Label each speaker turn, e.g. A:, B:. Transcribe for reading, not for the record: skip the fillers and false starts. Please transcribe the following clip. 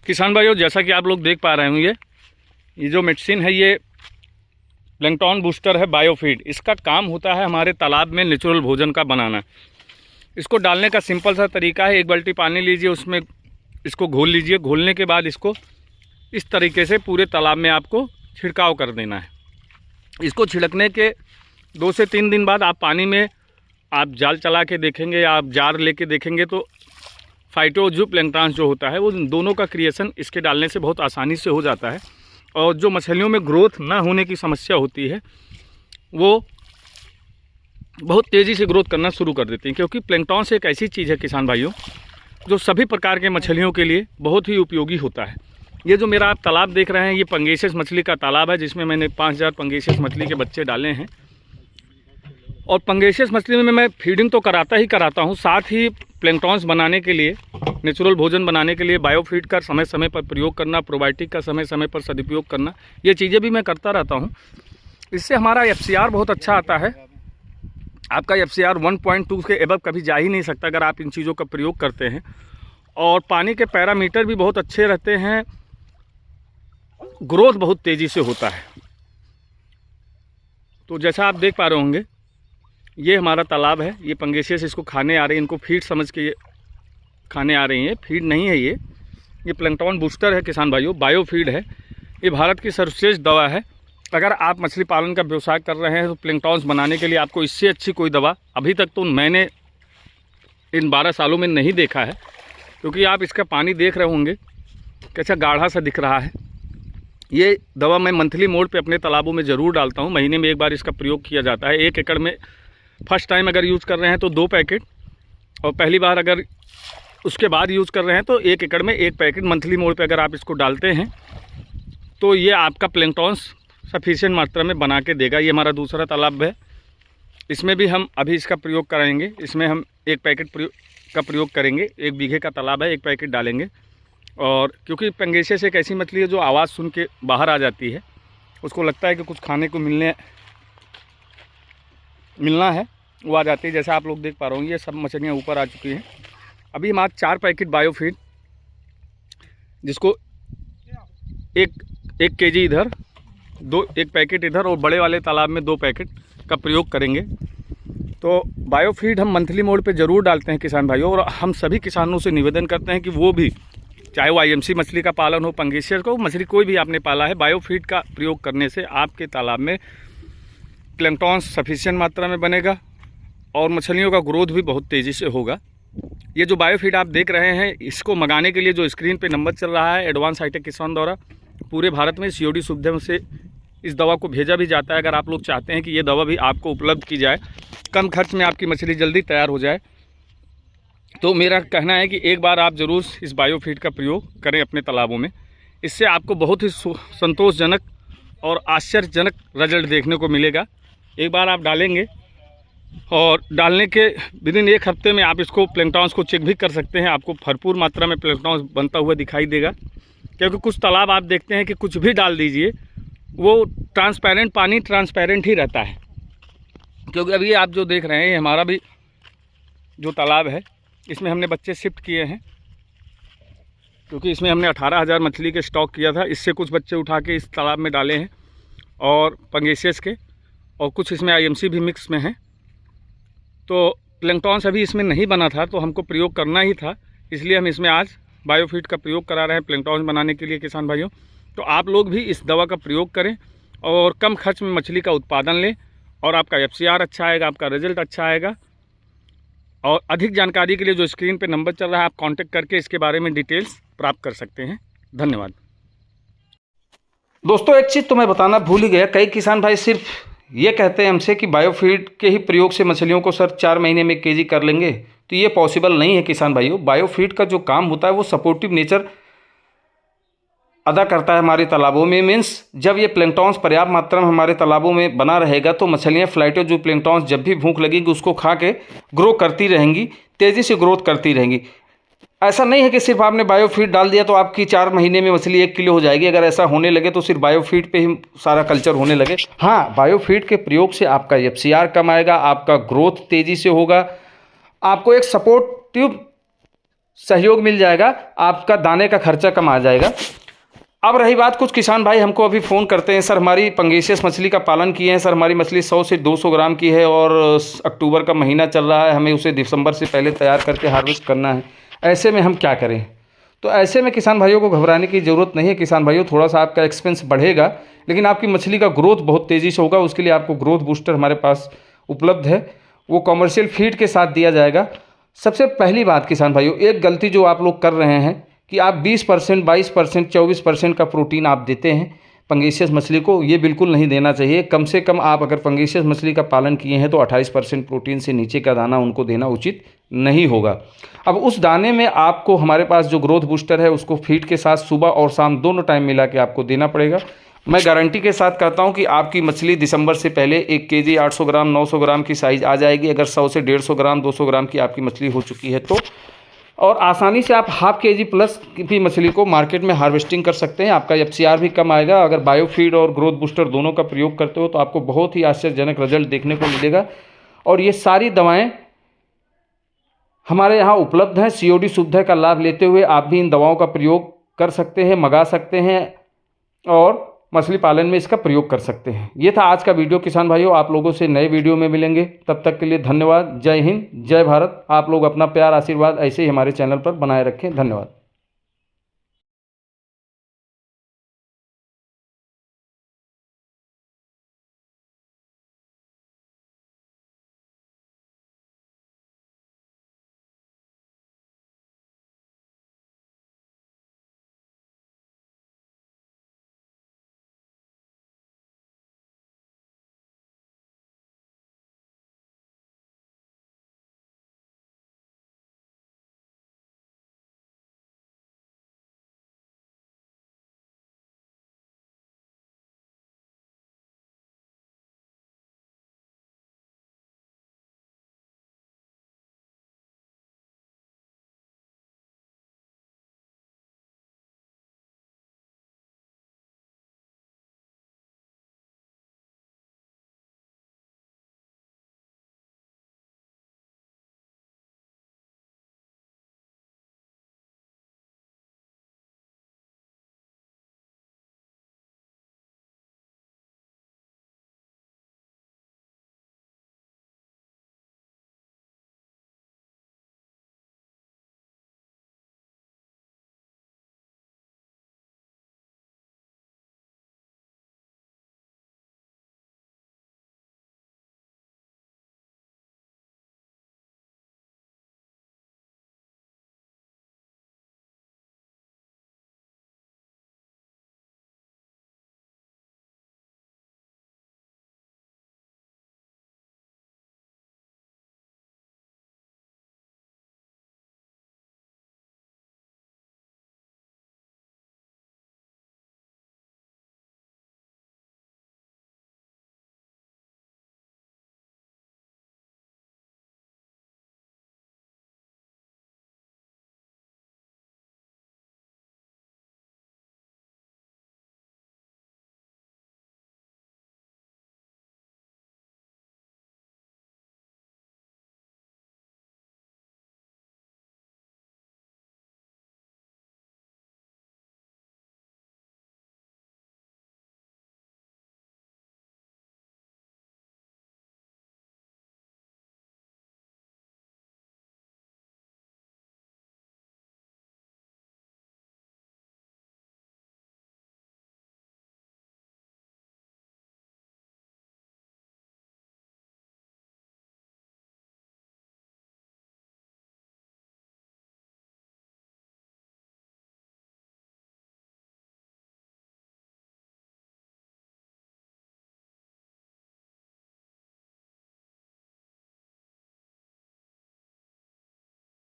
A: किसान भाइयों, जैसा कि आप लोग देख पा रहे होंगे, ये जो मेडिसिन है ये प्लैंकटन बूस्टर है बायोफीड। इसका काम होता है हमारे तालाब में नेचुरल भोजन का बनाना। इसको डालने का सिंपल सा तरीका है, एक बाल्टी पानी लीजिए, उसमें इसको घोल लीजिए। घोलने के बाद इसको इस तरीके से पूरे तालाब में आपको छिड़काव कर देना है। इसको छिड़कने के 2 से 3 दिन बाद आप पानी में आप जाल चला के देखेंगे या आप जार लेके देखेंगे तो फाइटोजूप्लैंक्टन जो होता है वो दोनों का क्रिएशन इसके डालने से बहुत आसानी से हो जाता है। और जो मछलियों में ग्रोथ ना होने की समस्या होती है वो बहुत तेज़ी से ग्रोथ करना शुरू कर देती हैं, क्योंकि प्लैंकटन से एक ऐसी चीज़ है किसान भाइयों जो सभी प्रकार के मछलियों के लिए बहुत ही उपयोगी होता है। ये जो मेरा आप तालाब देख रहे हैं ये पंगेसियस मछली का तालाब है, जिसमें मैंने 5000 पंगेसियस मछली के बच्चे डाले हैं। और पंगेसियस मछली में मैं फीडिंग तो कराता ही कराता हूँ, साथ ही प्लैंकटन्स बनाने के लिए, नेचुरल भोजन बनाने के लिए बायोफीड का समय समय पर प्रयोग करना, प्रोबायोटिक का समय समय पर सदुपयोग करना, ये चीज़ें भी मैं करता रहता हूँ। इससे हमारा FCR बहुत अच्छा आता है। आपका FCR 1.2 के एबव कभी जा ही नहीं सकता अगर आप इन चीज़ों का प्रयोग करते हैं। और पानी के पैरामीटर भी बहुत अच्छे रहते हैं, ग्रोथ बहुत तेज़ी से होता है। तो जैसा आप देख पा रहे होंगे ये हमारा तालाब है, ये पंगेसियस इसको खाने आ रही है, इनको फीड समझ के ये खाने आ रही हैं। फीड नहीं है ये प्लैंकटन बूस्टर है किसान भाइयों, बायोफीड है। ये भारत की सर्वश्रेष्ठ दवा है। अगर आप मछली पालन का व्यवसाय कर रहे हैं तो प्लैंकटन्स बनाने के लिए आपको इससे अच्छी कोई दवा अभी तक तो मैंने इन 12 सालों में नहीं देखा है। क्योंकि आप इसका पानी देख रहे होंगे कैसा गाढ़ा सा दिख रहा है। ये दवा मैं मंथली मोड पे अपने तालाबों में ज़रूर डालता हूँ, महीने में एक बार इसका प्रयोग किया जाता है। 1 एकड़ में फर्स्ट टाइम अगर यूज़ कर रहे हैं तो 2 पैकेट, और पहली बार अगर उसके बाद यूज़ कर रहे हैं तो 1 एकड़ में 1 पैकेट मंथली मोड पे अगर आप इसको डालते हैं तो ये आपका प्लैंकटन्स सफिशिएंट मात्रा में बना के देगा। ये हमारा दूसरा तालाब है, इसमें भी हम अभी इसका प्रयोग कराएंगे। इसमें हम 1 पैकेट का प्रयोग करेंगे। 1 बीघे का तालाब है, 1 पैकेट डालेंगे। और क्योंकि पंगेसियस एक ऐसी मछली है जो आवाज़ सुन के बाहर आ जाती है, उसको लगता है कि कुछ खाने को मिलना है, वो आ जाती है। जैसा आप लोग देख पा रहे होंगे ये सब मछलियाँ ऊपर आ चुकी हैं। अभी हम आज 4 पैकेट बायोफीड, जिसको 1 केजी इधर, 1 पैकेट इधर और बड़े वाले तालाब में 2 पैकेट का प्रयोग करेंगे। तो बायोफीड हम मंथली मोड पे ज़रूर डालते हैं किसान भाइयों। और हम सभी किसानों से निवेदन करते हैं कि वो भी, चाहे वो IMC मछली का पालन हो, पंगेसियस को मछली कोई भी आपने पाला है, बायोफीड का प्रयोग करने से आपके तालाब में प्लैंकटन्स सफिशिएंट मात्रा में बनेगा और मछलियों का ग्रोथ भी बहुत तेज़ी से होगा। ये जो बायोफीड आप देख रहे हैं, इसको मंगाने के लिए जो स्क्रीन पे नंबर चल रहा है, एडवांस हाईटेक किसान द्वारा पूरे भारत में COD सुविधा से इस दवा को भेजा भी जाता है। अगर आप लोग चाहते हैं कि ये दवा भी आपको उपलब्ध की जाए, कम खर्च में आपकी मछली जल्दी तैयार हो जाए, तो मेरा कहना है कि एक बार आप ज़रूर इस बायोफीड का प्रयोग करें अपने तालाबों में। इससे आपको बहुत ही संतोषजनक और आश्चर्यजनक रिजल्ट देखने को मिलेगा। एक बार आप डालेंगे और डालने के विदिन 1 हफ्ते में आप इसको प्लैंकटन्स को चेक भी कर सकते हैं। आपको भरपूर मात्रा में प्लैंकटन्स बनता हुआ दिखाई देगा। क्योंकि कुछ तालाब आप देखते हैं कि कुछ भी डाल दीजिए वो ट्रांसपेरेंट, पानी ट्रांसपेरेंट ही रहता है। क्योंकि अभी आप जो देख रहे हैं ये हमारा भी जो तालाब है, इसमें हमने बच्चे शिफ्ट किए हैं, क्योंकि इसमें हमने 18,000 मछली के स्टॉक किया था। इससे कुछ बच्चे उठा के इस तालाब में डाले हैं, और पंगेसियस के, और कुछ इसमें IMC भी मिक्स में है। तो प्लैंकटन्स अभी इसमें नहीं बना था तो हमको प्रयोग करना ही था, इसलिए हम इसमें आज बायोफीड का प्रयोग करा रहे हैं प्लैंकटन्स बनाने के लिए किसान भाइयों। तो आप लोग भी इस दवा का प्रयोग करें और कम खर्च में मछली का उत्पादन लें, और आपका FCR अच्छा आएगा, आपका रिजल्ट अच्छा आएगा। और अधिक जानकारी के लिए जो स्क्रीन पे नंबर चल रहा है, आप कांटेक्ट करके इसके बारे में डिटेल्स प्राप्त कर सकते हैं। धन्यवाद
B: दोस्तों। एक चीज़ तो मैं बताना भूल ही गया, कई किसान भाई सिर्फ ये कहते हैं हमसे कि बायोफीड के ही प्रयोग से मछलियों को सर 4 महीने में 1 केजी कर लेंगे, तो ये पॉसिबल नहीं है किसान भाइयों। बायोफीड का जो काम होता है वो सपोर्टिव नेचर अदा करता है हमारे तालाबों में। मीन्स जब ये प्लैंकटन्स पर्याप्त मात्रा में हमारे तालाबों में बना रहेगा तो मछलियाँ फाइटोजूप्लैंक्टन जब भी भूख लगेगी उसको खा के ग्रो करती रहेंगी, तेज़ी से ग्रोथ करती रहेंगी। ऐसा नहीं है कि सिर्फ आपने बायोफीड डाल दिया तो आपकी 4 महीने में मछली 1 किलो हो जाएगी। अगर ऐसा होने लगे तो सिर्फ बायोफीड पे ही सारा कल्चर होने लगे। हाँ, बायोफीड के प्रयोग से आपका FCR कम आएगा, आपका ग्रोथ तेज़ी से होगा, आपको एक सपोर्टिव सहयोग मिल जाएगा, आपका दाने का खर्चा कम आ जाएगा। अब रही बात, कुछ किसान भाई हमको अभी फ़ोन करते हैं, सर हमारी पंगेसियस मछली का पालन किए हैं, सर हमारी मछली 100 से 200 ग्राम की है और अक्टूबर का महीना चल रहा है, हमें उसे दिसंबर से पहले तैयार करके हार्वेस्ट करना है, ऐसे में हम क्या करें? तो ऐसे में किसान भाइयों को घबराने की ज़रूरत नहीं है। किसान भाइयों, थोड़ा सा आपका एक्सपेंस बढ़ेगा, लेकिन आपकी मछली का ग्रोथ बहुत तेज़ी से होगा। उसके लिए आपको ग्रोथ बूस्टर हमारे पास उपलब्ध है, वो कॉमर्शियल फीड के साथ दिया जाएगा। सबसे पहली बात किसान भाइयों, एक गलती जो आप लोग कर रहे हैं कि आप 20%, 22%, 24% का प्रोटीन आप देते हैं पंगेसियस मछली को, ये बिल्कुल नहीं देना चाहिए। कम से कम आप अगर पंगेसियस मछली का पालन किए हैं तो 28% प्रोटीन से नीचे का दाना उनको देना उचित नहीं होगा। अब उस दाने में आपको हमारे पास जो ग्रोथ बूस्टर है उसको फीड के साथ सुबह और शाम दोनों टाइम मिला के आपको देना पड़ेगा। मैं गारंटी के साथ कहता हूं कि आपकी मछली दिसंबर से पहले 1 केजी 800 ग्राम 900 ग्राम की साइज़ आ जाएगी, अगर 100 से 150 ग्राम 200 ग्राम की आपकी मछली हो चुकी है तो। और आसानी से आप ½ केजी प्लस की मछली को मार्केट में हार्वेस्टिंग कर सकते हैं। आपका FCR भी कम आएगा। अगर बायोफीड और ग्रोथ बूस्टर दोनों का प्रयोग करते हो तो आपको बहुत ही आश्चर्यजनक रिजल्ट देखने को मिलेगा। और ये सारी दवाएं हमारे यहाँ उपलब्ध हैं। COD सुविधा का लाभ लेते हुए आप भी इन दवाओं का प्रयोग कर सकते हैं, मंगा सकते हैं और मछली पालन में इसका प्रयोग कर सकते हैं। ये था आज का वीडियो किसान भाइयों, आप लोगों से नए वीडियो में मिलेंगे, तब तक के लिए धन्यवाद। जय हिंद, जय भारत। आप लोग अपना प्यार आशीर्वाद ऐसे ही हमारे चैनल पर बनाए रखें। धन्यवाद।